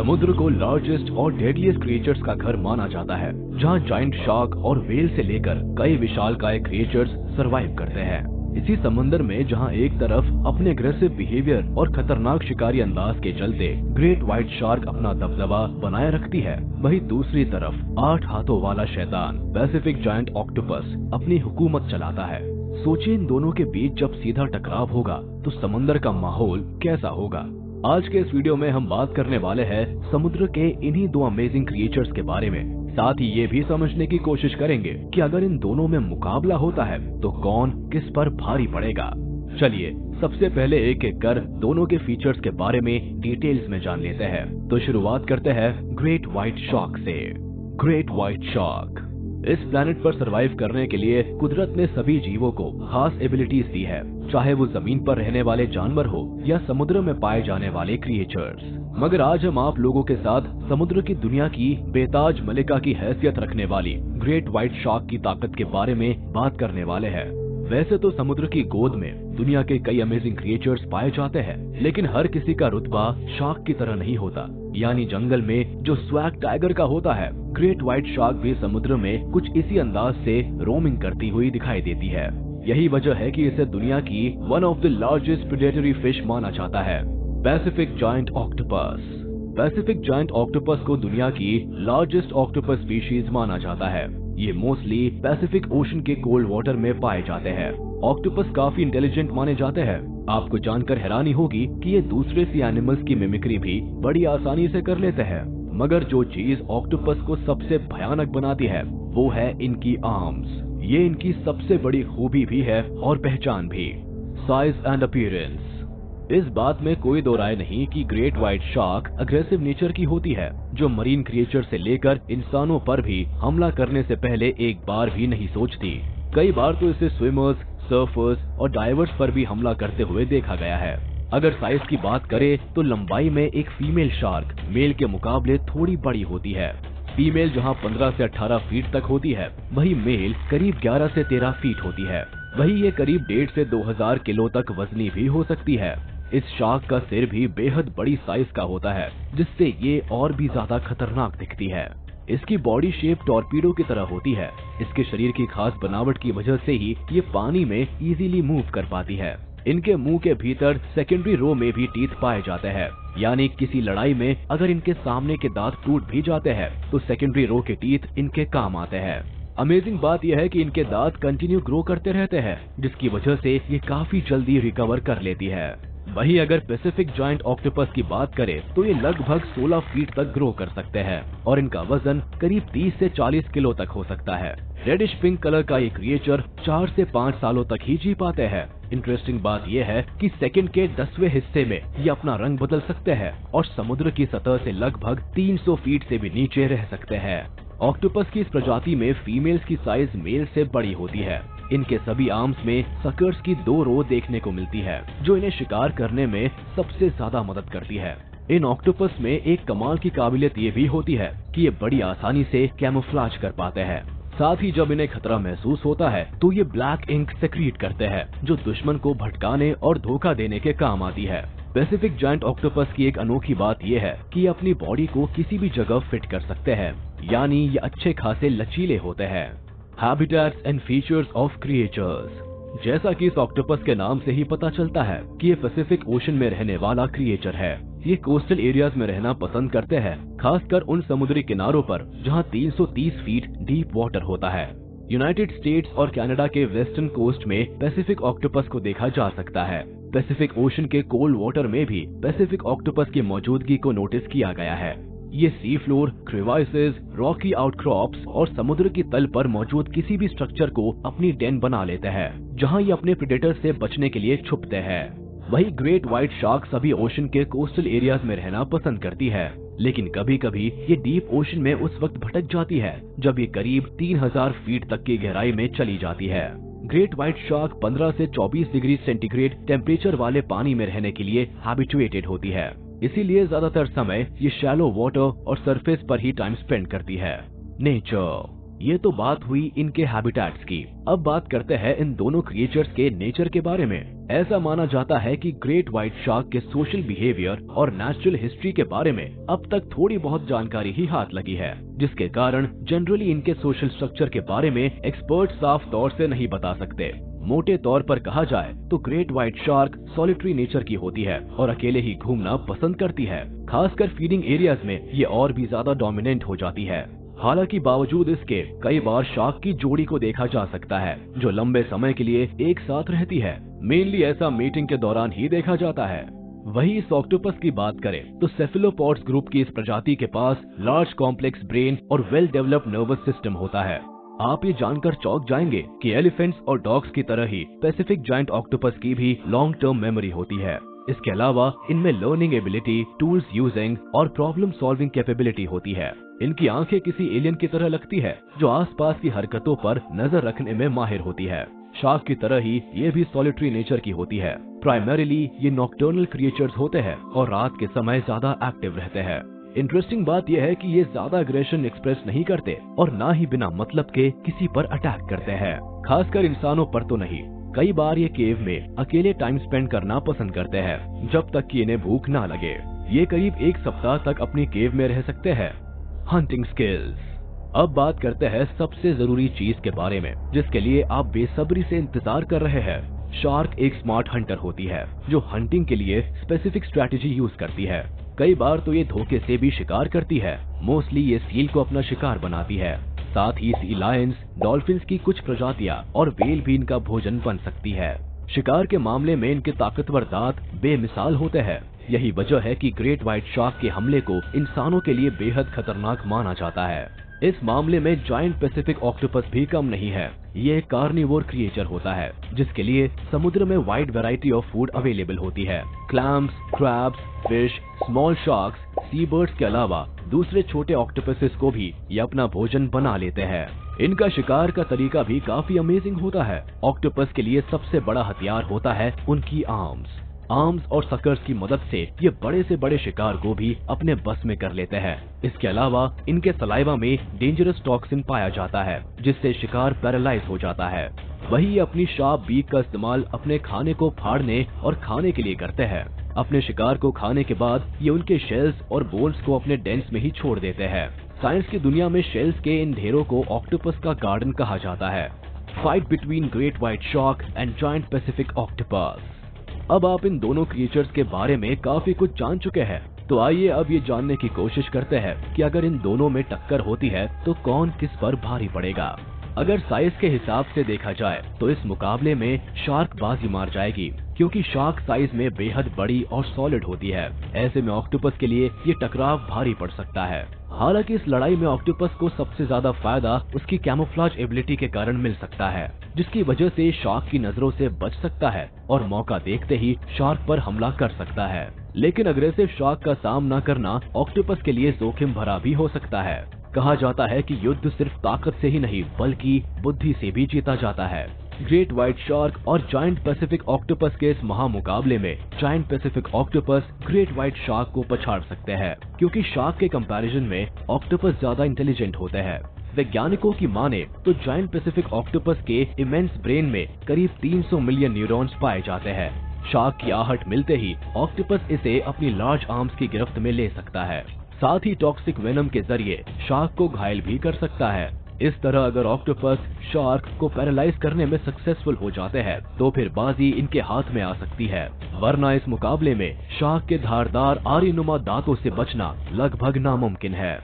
समुद्र को लार्जेस्ट और डेडलीस्ट क्रिएचर्स का घर माना जाता है, जहां जायंट शार्क और व्हेल से लेकर कई विशालकाय क्रिएचर्स सरवाइव करते हैं। इसी समंदर में जहां एक तरफ अपने अग्रेसिव बिहेवियर और खतरनाक शिकारी अंदाज के चलते ग्रेट व्हाइट शार्क अपना दबदबा बनाए रखती है, वहीं दूसरी तरफ 8 हाथों वाला शैतान पैसिफिक जायंट ऑक्टोपस अपनी हुकूमत चलाता है। सोचिए इन दोनों के बीच जब सीधा टकराव होगा तो समंदर का माहौल कैसा होगा। आज के इस वीडियो में हम बात करने वाले हैं समुद्र के इन्हीं दो अमेजिंग क्रिएचर्स के बारे में। साथ ही ये भी समझने की कोशिश करेंगे कि अगर इन दोनों में मुकाबला होता है तो कौन किस पर भारी पड़ेगा। चलिए सबसे पहले एक एक कर दोनों के फीचर्स के बारे में डिटेल्स में जान लेते हैं। तो शुरुआत करते हैं ग्रेट व्हाइट शार्क से। ग्रेट व्हाइट शार्क इस प्लेनेट पर सरवाइव करने के लिए कुदरत ने सभी जीवों को खास एबिलिटीज दी है, चाहे वो जमीन पर रहने वाले जानवर हो या समुद्र में पाए जाने वाले क्रिएचर्स। मगर आज हम आप लोगों के साथ समुद्र की दुनिया की बेताज मलिका की हैसियत रखने वाली ग्रेट व्हाइट शार्क की ताकत के बारे में बात करने वाले हैं। वैसे तो समुद्र की गोद में दुनिया के कई अमेजिंग क्रिएचर्स पाए जाते हैं, लेकिन हर किसी का रुतबा शार्क की तरह नहीं होता। यानी जंगल में जो स्वैग टाइगर का होता है, ग्रेट व्हाइट शार्क भी समुद्र में कुछ इसी अंदाज से रोमिंग करती हुई दिखाई देती है। यही वजह है कि इसे दुनिया की one of the largest predatory fish माना जाता है। Pacific giant octopus. Pacific giant octopus को दुनिया की लार्जेस्ट ऑक्टोपस स्पीशीज माना जाता है। ये मोस्टली पैसिफिक ओशन के कोल्ड वाटर में पाए जाते हैं। ऑक्टोपस काफी इंटेलिजेंट माने जाते हैं। आपको जानकर हैरानी होगी कि ये दूसरे सी एनिमल्स की मिमिक्री भी बड़ी आसानी से कर लेते हैं। मगर जो चीज ऑक्टोपस को सबसे भयानक बनाती है वो है इनकी आर्म्स। ये इनकी सबसे बड़ी खूबी भी है और पहचान भी। Size and appearance. इस बात में कोई दो राय नहीं कि great white shark aggressive nature की होती है, जो मरीन क्रिएचर से लेकर इंसानों पर भी हमला करने से पहले एक बार भी नहीं सोचती। कई बार तो इसे स्विमर्स, सर्फर्स और डाइवर्स पर भी हमला करते हुए देखा गया है। अगर साइज की बात करें तो लंबाई में एक फीमेल शार्क मेल के मुकाबले थोड़ी बड़ी होती है। फीमेल जहां 15 से 18 फीट तक होती है, वही मेल करीब 11 से 13 फीट होती है। वही ये करीब 1.5 से 2000 किलो तक वजनी भी हो सकती है। इस शार्क का सिर भी बेहद बड़ी साइज का होता है, जिससे ये और भी ज्यादा खतरनाक दिखती है। इसकी बॉडी शेप टॉर्पीडो की तरह होती है। इसके शरीर की खास बनावट की वजह से ही ये पानी में इजीली मूव कर पाती है। इनके मुंह के भीतर सेकेंडरी रो में भी टीथ पाए जाते हैं, यानी किसी लड़ाई में अगर इनके सामने के दांत टूट भी जाते हैं तो सेकेंडरी रो के टीथ इनके काम आते हैं। अमेजिंग बात यह है कि इनके दांत कंटिन्यू ग्रो करते रहते हैं, जिसकी वजह से ये काफी जल्दी रिकवर कर लेती है। वहीं अगर पैसिफिक जायंट ऑक्टोपस की बात करें तो ये लगभग 16 फीट तक ग्रो कर सकते हैं और इनका वजन करीब 30 से 40 किलो तक हो सकता है। रेडिश पिंक कलर का ये क्रिएचर 4 से 5 सालों तक ही जी पाते हैं। इंटरेस्टिंग बात यह है कि सेकंड के 10वें हिस्से में ये अपना रंग बदल सकते हैं और समुद्र की सतह से लगभग 300 फीट से भी नीचे रह सकते हैं। ऑक्टोपस की इस प्रजाति में फीमेल्स की साइज मेल से बड़ी होती है। इनके सभी आर्म्स में सकर्स की 2 रो देखने को मिलती है, जो इन्हें शिकार करने में सबसे ज्यादा मदद करती है। इन ऑक्टोपस में एक कमाल की काबिलियत ये भी होती है कि ये बड़ी आसानी से कैमोफ्लेज कर पाते हैं। साथ ही जब इन्हें खतरा महसूस होता है तो ये ब्लैक इंक सेक्रीट करते हैं, जो दुश्मन को भटकाने और धोखा देने के काम आती है। पैसिफिक जायंट ऑक्टोपस की एक अनोखी बात यह है कि ये अपनी बॉडी को किसी भी जगह फिट कर सकते हैं, यानी ये अच्छे खासे लचीले होते हैं। Habitats and features of creatures. जैसा कि इस ऑक्टोपस के नाम से ही पता चलता है कि ये पैसिफिक ओशन में रहने वाला क्रिएचर है। ये कोस्टल एरियाज में रहना पसंद करते हैं, खासकर उन समुद्री किनारों पर जहां 330 फीट डीप वाटर होता है। यूनाइटेड स्टेट्स और कनाडा के वेस्टर्न कोस्ट में पैसिफिक ऑक्टोपस को देखा जा सकता है। पैसिफिक ओशन के कोल्ड वाटर में भी पैसिफिक ऑक्टोपस की मौजूदगी को नोटिस किया गया है। ये सी फ्लोर, क्रेवाइसेस, रॉकी आउटक्रॉप्स और समुद्र की तल पर मौजूद किसी भी स्ट्रक्चर को अपनी डेन बना लेते हैं, जहां ये अपने प्रेडेटर से बचने के लिए छुपते हैं। वही ग्रेट व्हाइट शार्क सभी ओशन के कोस्टल एरियाज में रहना पसंद करती है, लेकिन कभी कभी ये डीप ओशन में उस वक्त भटक जाती है जब ये करीब 3000 फीट तक की गहराई में चली जाती है। ग्रेट व्हाइट शार्क 15 से 24 डिग्री सेंटीग्रेड टेम्परेचर वाले पानी में रहने के लिए हैबिचुएटेड होती है, इसीलिए ज्यादातर समय ये शैलो वाटर और सरफेस पर ही टाइम स्पेंड करती है। नेचर। ये तो बात हुई इनके हैबिटेट्स की। अब बात करते हैं इन दोनों क्रिएचर्स के नेचर के बारे में। ऐसा माना जाता है कि ग्रेट व्हाइट शार्क के सोशल बिहेवियर और नेचुरल हिस्ट्री के बारे में अब तक थोड़ी बहुत जानकारी ही हाथ लगी है, जिसके कारण जनरली इनके सोशल स्ट्रक्चर के बारे में एक्सपर्ट साफ तौर से नहीं बता सकते। मोटे तौर पर कहा जाए तो great white shark solitary nature की होती है और अकेले ही घूमना पसंद करती है। खासकर फीडिंग एरियाज में ये और भी ज्यादा डोमिनेंट हो जाती है। हालांकि बावजूद इसके कई बार शार्क की जोड़ी को देखा जा सकता है जो लंबे समय के लिए एक साथ रहती है। मेनली ऐसा मीटिंग के दौरान ही देखा जाता है। वही इस ऑक्टोपस की बात करें तो सेफेलोपॉड्स ग्रुप की इस प्रजाति के पास लार्ज कॉम्प्लेक्स ब्रेन और वेल डेवलप्ड नर्वस सिस्टम होता है। आप ये जानकर चौंक जाएंगे कि एलिफेंट्स और डॉग्स की तरह ही पैसिफिक जायंट ऑक्टोपस की भी लॉन्ग टर्म मेमोरी होती है। इसके अलावा इनमें लर्निंग एबिलिटी, टूल्स यूजिंग और प्रॉब्लम सॉल्विंग कैपेबिलिटी होती है। इनकी आंखें किसी एलियन की तरह लगती है जो आसपास की हरकतों पर नजर रखने में माहिर होती है। शार्क की तरह ही ये भी सॉलिटरी नेचर की होती है। प्राइमरीली ये नॉक्टर्नल क्रिएचर्स होते हैं और रात के समय ज्यादा एक्टिव रहते हैं। इंटरेस्टिंग बात यह है कि ये ज्यादा अग्रेशन एक्सप्रेस नहीं करते और ना ही बिना मतलब के किसी पर अटैक करते हैं, खासकर इंसानों पर तो नहीं। कई बार ये केव में अकेले टाइम स्पेंड करना पसंद करते हैं जब तक कि इन्हें भूख ना लगे। ये करीब 1 सप्ताह तक अपनी केव में रह सकते हैं। Hunting skills. अब बात करते हैं सबसे जरूरी चीज के बारे में जिसके लिए आप बेसब्री से इंतजार कर रहे हैं। शार्क एक स्मार्ट हंटर होती है जो हंटिंग के लिए स्पेसिफिक स्ट्रैटेजी यूज करती है। कई बार तो ये धोखे से भी शिकार करती है। मोस्टली ये सील को अपना शिकार बनाती है। साथ ही सी लायंस, डॉल्फिन्स की कुछ प्रजातियां और व्हेल भी इनका भोजन बन सकती है। शिकार के मामले में इनके ताकतवर दांत बेमिसाल होते हैं। यही वजह है कि ग्रेट व्हाइट शार्क के हमले को इंसानों के लिए बेहद खतरनाक माना जाता है। इस मामले में जायंट पैसिफिक ऑक्टोपस भी कम नहीं है। ये एक कार्निवोर क्रिएचर होता है जिसके लिए समुद्र में wide variety of food available होती है। Clams, crabs, fish, small sharks, sea birds के अलावा दूसरे छोटे ऑक्टोपसेस को भी ये अपना भोजन बना लेते हैं। इनका शिकार का तरीका भी काफी अमेजिंग होता है। ऑक्टोपस के लिए सबसे बड़ा हथियार होता है उनकी आर्म्स और सकर्स की मदद से ये बड़े से बड़े शिकार को भी अपने बस में कर लेते हैं। इसके अलावा इनके सलाइवा में डेंजरस टॉक्सिन पाया जाता है जिससे शिकार पैरालाइज हो जाता है। वही ये अपनी शार्प बीक का इस्तेमाल अपने खाने को फाड़ने और खाने के लिए करते हैं। अपने शिकार को खाने के बाद ये उनके शेल्स और बोन्स को अपने डेंस में ही छोड़ देते हैं। साइंस की दुनिया में शेल्स के इन ढेरों को ऑक्टोपस का गार्डन कहा जाता है। Fight between great white shark and giant Pacific octopus. अब आप इन दोनों क्रिएचर्स के बारे में काफी कुछ जान चुके हैं, तो आइए अब ये जानने की कोशिश करते हैं कि अगर इन दोनों में टक्कर होती है तो कौन किस पर भारी पड़ेगा। अगर साइज के हिसाब से देखा जाए तो इस मुकाबले में शार्क बाजी मार जाएगी क्योंकि शार्क साइज में बेहद बड़ी और सॉलिड होती है। ऐसे में ऑक्टोपस के लिए ये टकराव भारी पड़ सकता है। हालांकि इस लड़ाई में ऑक्टोपस को सबसे ज्यादा फायदा उसकी कैमोफ्लेज एबिलिटी के कारण मिल सकता है, जिसकी वजह से शार्क की नजरों से बच सकता है और मौका देखते ही शार्क पर हमला कर सकता है। लेकिन अग्रेसिव शार्क का सामना करना ऑक्टोपस के लिए जोखिम भरा भी हो सकता है। कहा जाता है कि युद्ध सिर्फ ताकत से ही नहीं बल्कि बुद्धि से भी जीता जाता है। ग्रेट व्हाइट शार्क और जायंट पैसिफिक ऑक्टोपस के इस महामुकाबले में giant Pacific octopus great white shark को पछाड़ सकते हैं क्योंकि शार्क के कंपैरिजन में ऑक्टोपस ज्यादा इंटेलिजेंट होते हैं। वैज्ञानिकों की माने तो जायंट पैसिफिक ऑक्टोपस के इमेंस ब्रेन में करीब 300 मिलियन न्यूरॉन्स पाए जाते हैं। शार्क की आहट मिलते ही ऑक्टोपस इसे अपनी लार्ज आर्म्स की गिरफ्त में ले सकता है। साथ ही टॉक्सिक वेनम के जरिए शार्क को घायल भी कर सकता है। इस तरह अगर ऑक्टोपस शार्क को पैरालाइज करने में सक्सेसफुल हो जाते हैं तो फिर बाजी इनके हाथ में आ सकती है, वरना इस मुकाबले में शार्क के धारदार आरीनुमा दांतों से बचना लगभग नामुमकिन है।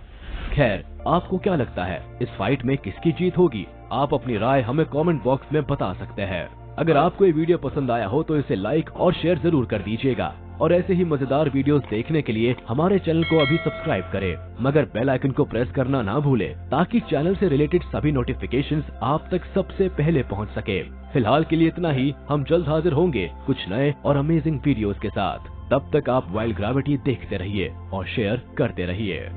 खैर, आपको क्या लगता है इस फाइट में किसकी जीत होगी? आप अपनी राय हमें कमेंट बॉक्स में बता सकते हैं। अगर आपको ये वीडियो पसंद आया हो तो इसे लाइक और शेयर जरूर कर दीजिएगा और ऐसे ही मजेदार वीडियोस देखने के लिए हमारे चैनल को अभी सब्सक्राइब करें, मगर बेल आइकन को प्रेस करना ना भूलें ताकि चैनल से रिलेटेड सभी नोटिफिकेशंस आप तक सबसे पहले पहुंच सके। फिलहाल के लिए इतना ही। हम जल्द हाजिर होंगे कुछ नए और अमेजिंग वीडियोस के साथ। तब तक आप वाइल्ड ग्रेविटी देखते रहिए और शेयर करते रहिए।